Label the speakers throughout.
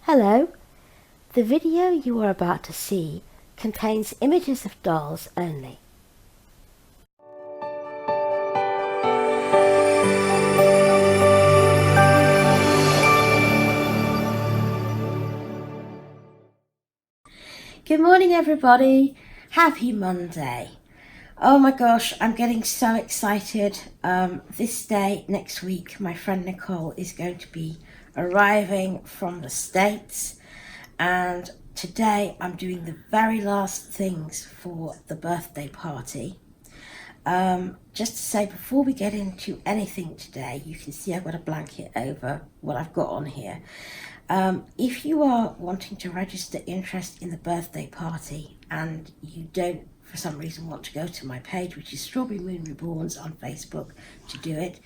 Speaker 1: Hello. The video you are about to see contains images of dolls only. Good morning, everybody. Happy Monday. Oh my gosh, I'm getting so excited. This day next week, my friend Nicole is going to be arriving from the States, and today I'm doing the very last things for the birthday party. Just to say, before we get into anything today, you can see I've got a blanket over what I've got on here. If you are wanting to register interest in the birthday party and you don't for some reason want to go to my page, which is Strawberry Moon Reborns on Facebook, to do it,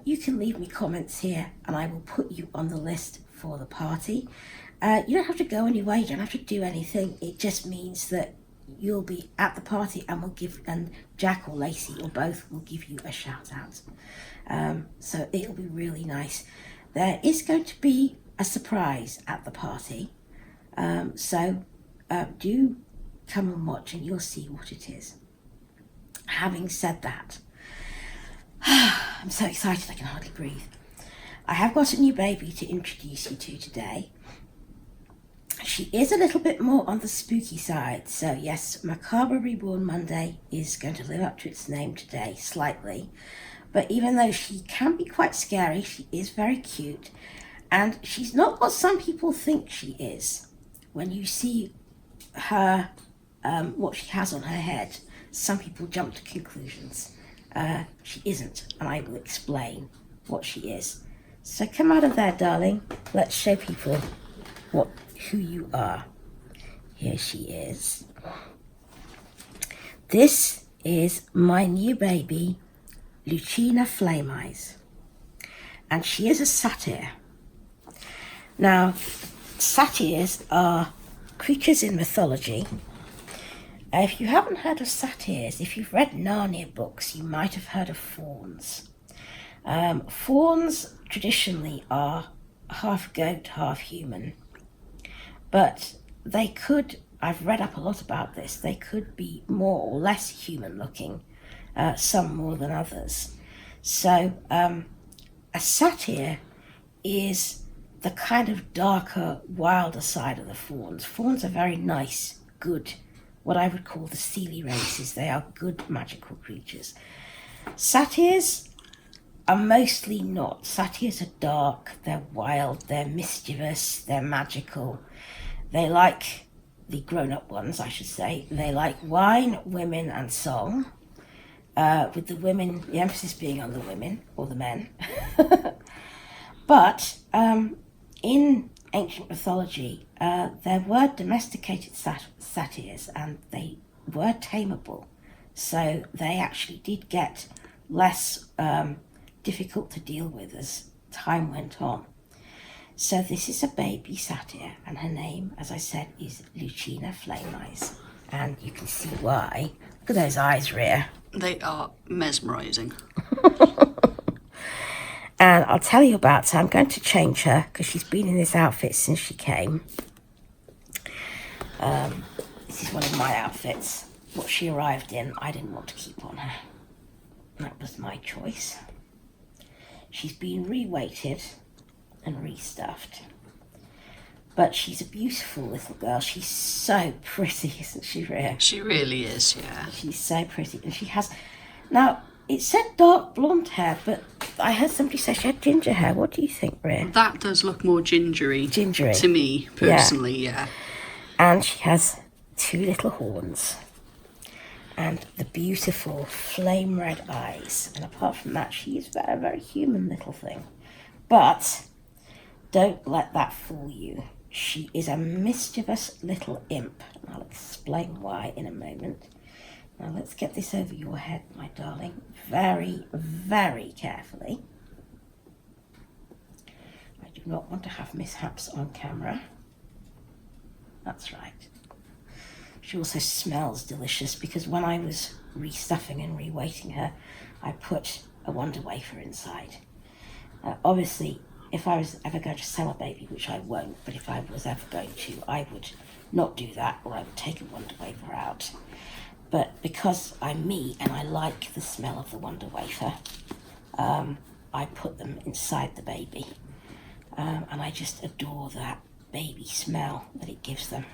Speaker 1: you can leave me comments here and I will put you on the list for the party. You don't have to go anywhere, you don't have to do anything. It just means that you'll be at the party and Jack or Lacey or both will give you a shout out. So it'll be really nice. There is going to be a surprise at the party, so do come and watch and you'll see what it is. Having said that, I'm so excited I can hardly breathe. I have got a new baby to introduce you to today. She is a little bit more on the spooky side, so yes, Macabre Reborn Monday is going to live up to its name today, slightly. But even though she can be quite scary, she is very cute, and she's not what some people think she is. When you see her, what she has on her head, some people jump to conclusions. She isn't, and I will explain what she is. So come out of there, darling. Let's show people who you are. Here she is. This is my new baby, Luchina Flame Eyes, and she is a satyr. Now, satyrs are creatures in mythology. If you haven't heard of satyrs, if you've read Narnia books, you might have heard of fauns. Fauns traditionally are half goat, half human. But they could, I've read up a lot about this, they could be more or less human looking, some more than others. So a satyr is the kind of darker, wilder side of the fauns. Fauns are very nice, good, what I would call the steely races. They are good magical creatures. Satyrs are mostly not. Satyrs are dark, they're wild, they're mischievous, they're magical. They like, the grown-up ones I should say, they like wine, women and song, with the women, the emphasis being on the women, or the men. But in ancient mythology, there were domesticated satyrs and they were tameable. So they actually did get less difficult to deal with as time went on. So this is a baby satyr, and her name, as I said, is Luchina Flame Eyes. And you can see why. Look at those eyes, Rhea.
Speaker 2: They are mesmerising.
Speaker 1: And I'll tell you about her. I'm going to change her because she's been in this outfit since she came. This is one of my outfits. What she arrived in, I didn't want to keep on her. That was my choice. She's been re-weighted and restuffed. But she's a beautiful little girl. She's so pretty, isn't she, Rhea?
Speaker 2: She really is, yeah.
Speaker 1: She's so pretty. And she has... Now, it said dark blonde hair, but I heard somebody say she had ginger hair. What do you think, Rhea?
Speaker 2: That does look more gingery.
Speaker 1: Gingery.
Speaker 2: To me, personally, yeah.
Speaker 1: And she has two little horns. And the beautiful flame red eyes. And apart from that, she is a very, very human little thing. But don't let that fool you. She is a mischievous little imp. And I'll explain why in a moment. Now let's get this over your head, my darling. Very, very carefully. I do not want to have mishaps on camera. That's right. She also smells delicious because when I was restuffing and reweighting her, I put a Wonder Wafer inside. Obviously, if I was ever going to sell a baby, which I won't, but if I was ever going to, I would not do that, or I would take a Wonder Wafer out. But because I'm me and I like the smell of the Wonder Wafer, I put them inside the baby. And I just adore that baby smell that it gives them.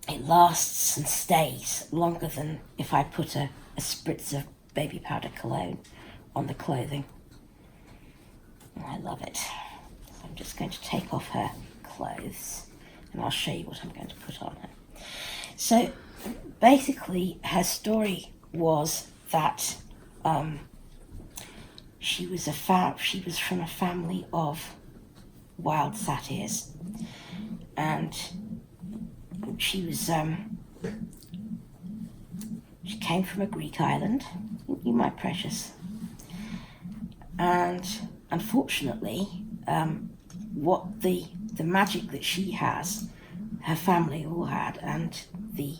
Speaker 1: It lasts and stays longer than if I put a spritz of baby powder cologne on the clothing. I love it. So I'm just going to take off her clothes and I'll show you what I'm going to put on her. So basically her story was that she was from a family of wild satyrs, and she came from a Greek island, you my precious, and unfortunately what the magic that she has, her family all had, and the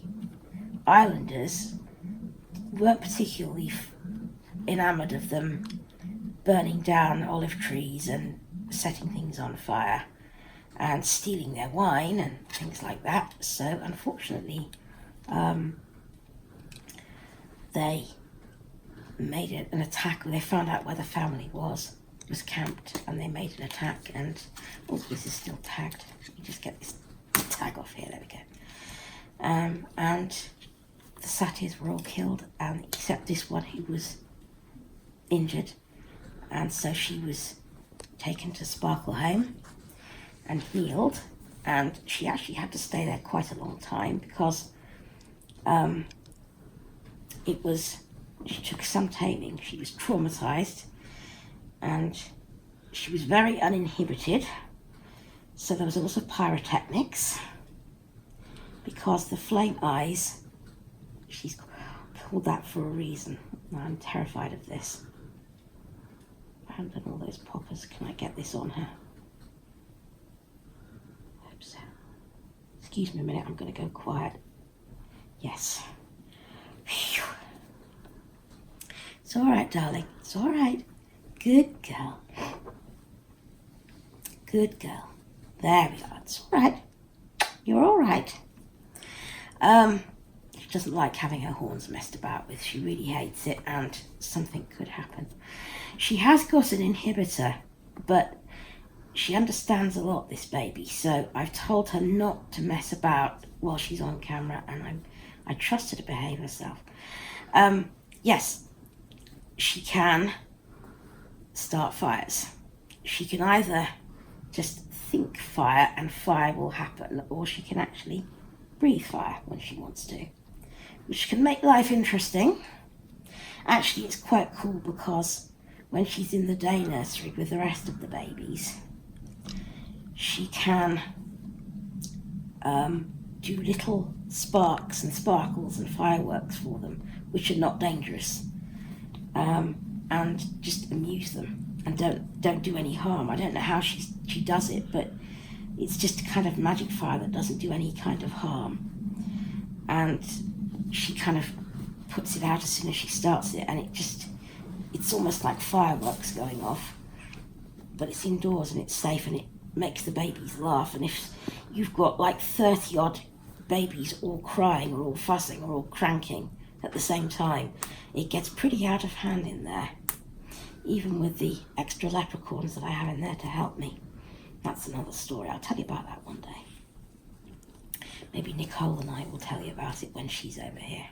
Speaker 1: islanders weren't particularly enamoured of them burning down olive trees and setting things on fire and stealing their wine and things like that. So unfortunately they made an attack. They found out where the family was camped, and they made an attack. And this is still tagged. You just get this tag off here. There we go. And the satyrs were all killed, and except this one who was injured, and so she was taken to Sparkle Home and healed, and she actually had to stay there quite a long time because she took some taming. She was traumatized and she was very uninhibited, so there was also pyrotechnics because the flame eyes, she's called that for a reason. I'm terrified of this. I haven't done all those poppers. Can I get this on her? Oops. Excuse me a minute, I'm going to go quiet. Yes. Phew. It's all right, darling. It's all right. Good girl. Good girl. There we are. It's all right. You're all right. She doesn't like having her horns messed about with. She really hates it, and something could happen. She has got an inhibitor, but she understands a lot, this baby, so I've told her not to mess about while she's on camera, and I trust her to behave herself. Yes, she can start fires. She can either just think fire and fire will happen, or she can actually breathe fire when she wants to, which can make life interesting. Actually, it's quite cool because when she's in the day nursery with the rest of the babies, she can do little sparks and sparkles and fireworks for them, which are not dangerous, and just amuse them and don't do any harm. I don't know how she does it, but it's just a kind of magic fire that doesn't do any kind of harm, and she kind of puts it out as soon as she starts it, and it's almost like fireworks going off, but it's indoors and it's safe and it makes the babies laugh. And if you've got like 30 odd babies all crying or all fussing or all cranking at the same time, it gets pretty out of hand in there, even with the extra leprechauns that I have in there to help me. That's another story. I'll tell you about that one day. Maybe Nicole and I will tell you about it when she's over here.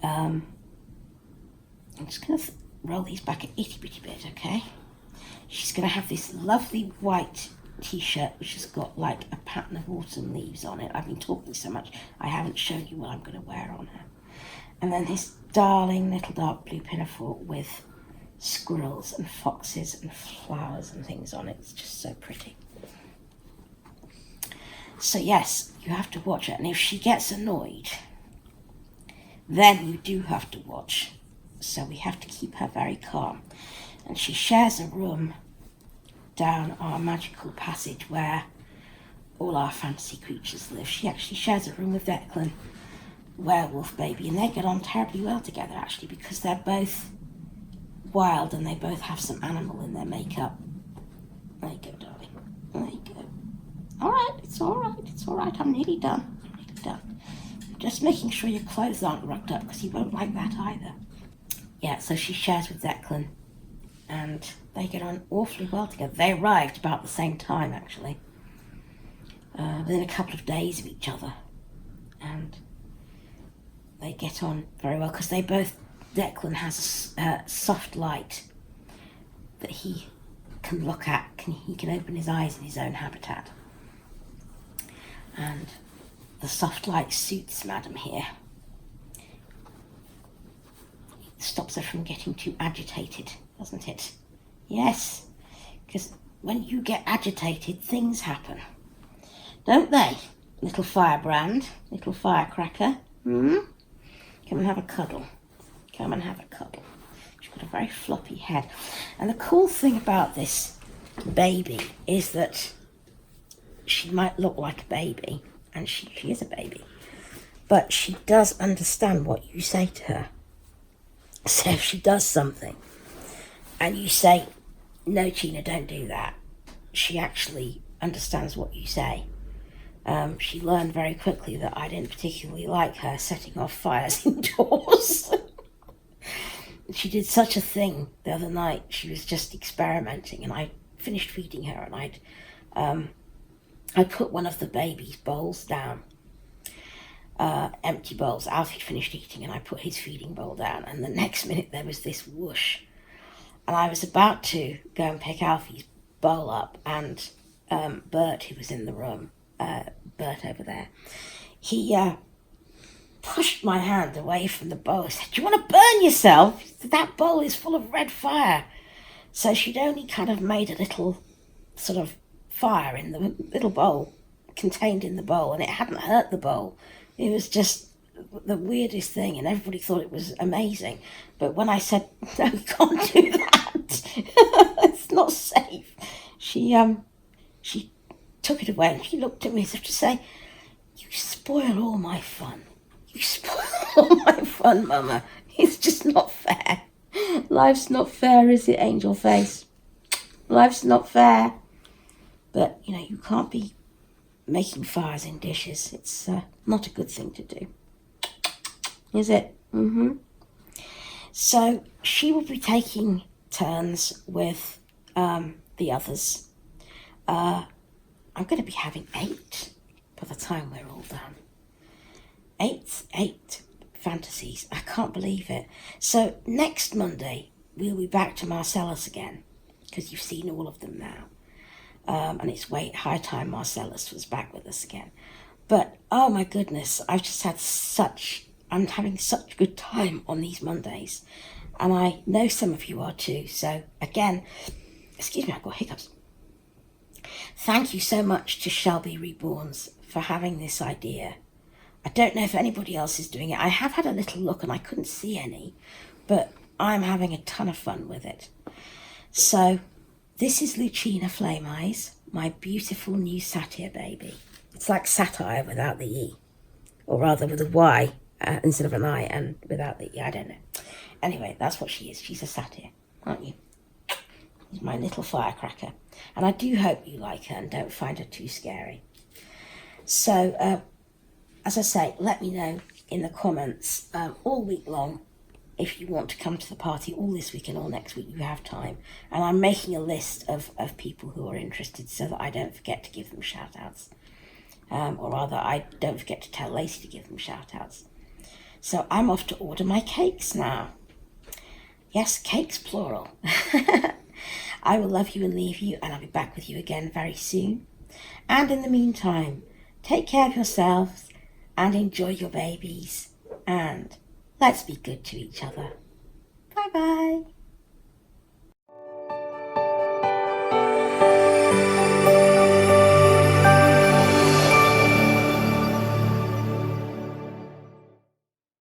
Speaker 1: I'm just going to roll these back a itty bitty bit, okay? She's going to have this lovely white t-shirt which has got like a pattern of autumn leaves on it. I've been talking so much I haven't shown you what I'm going to wear on her. And then this darling little dark blue pinafore with squirrels and foxes and flowers and things on it. It's just so pretty. So yes, you have to watch it, and if she gets annoyed, then you do have to watch. So we have to keep her very calm. And she shares a room down our magical passage where all our fantasy creatures live. She actually shares a room with Declan, werewolf baby, and they get on terribly well together actually, because they're both wild, and they both have some animal in their makeup. There you go, darling. There you go. All right, it's all right, it's all right. I'm nearly done. I'm nearly done. Just making sure your clothes aren't rugged up, because he won't like that either. Yeah, so she shares with Declan, and they get on awfully well together. They arrived about the same time, actually, within a couple of days of each other, and they get on very well, because Declan has a soft light that he can look at. He can open his eyes in his own habitat, and the soft light suits Madam here. It stops her from getting too agitated, doesn't it? Yes, because when you get agitated, things happen, don't they? Little firebrand, little firecracker. Come and have a cuddle. Come and have a cuddle. She's got a very floppy head. And the cool thing about this baby is that she might look like a baby, and she is a baby, but she does understand what you say to her. So if she does something and you say, no, Tina, don't do that, she actually understands what you say. She learned very quickly that I didn't particularly like her setting off fires indoors. She did such a thing the other night. She was just experimenting, and I finished feeding her, and I put one of the baby's bowls down, empty bowls. Alfie finished eating, and I put his feeding bowl down, and the next minute there was this whoosh, and I was about to go and pick Alfie's bowl up, and Bert, who was in the room, Bert over there, he pushed my hand away from the bowl. He said, do you want to burn yourself? That bowl is full of red fire. So she'd only kind of made a little sort of fire in the little bowl, contained in the bowl, and it hadn't hurt the bowl. It was just the weirdest thing, and everybody thought it was amazing. But when I said, no, you can't do that, it's not safe, she took it away, and she looked at me as if to say, you spoil all my fun. You spoil all my fun, Mama. It's just not fair. Life's not fair, is it, Angel Face? Life's not fair. But, you know, you can't be making fires in dishes. It's not a good thing to do. Is it? So she will be taking turns with the others. I'm going to be having 8 by the time we're all done. 8 fantasies. I can't believe it. So next Monday, we'll be back to Marcellus again, because you've seen all of them now. And it's high time Marcellus was back with us again. But, oh my goodness, I'm having such a good time on these Mondays. And I know some of you are too. So again, excuse me, I've got hiccups. Thank you so much to Shelby Reborns for having this idea. I don't know if anybody else is doing it. I have had a little look and I couldn't see any, but I'm having a ton of fun with it. So this is Luchina Flame Eyes, my beautiful new Satyr baby. It's like satire without the E, or rather with a Y instead of an I, and without the E, I don't know. Anyway, that's what she is. She's a satyr, aren't you? She's my little firecracker. And I do hope you like her and don't find her too scary. So, as I say, let me know in the comments all week long if you want to come to the party, all this week and all next week. You have time. And I'm making a list of people who are interested so that I don't forget to give them shout-outs. Or rather, I don't forget to tell Lacey to give them shout-outs. So I'm off to order my cakes now. Yes, cakes plural. I will love you and leave you, and I'll be back with you again very soon. And in the meantime, take care of yourselves and enjoy your babies. And let's be good to each other. Bye-bye.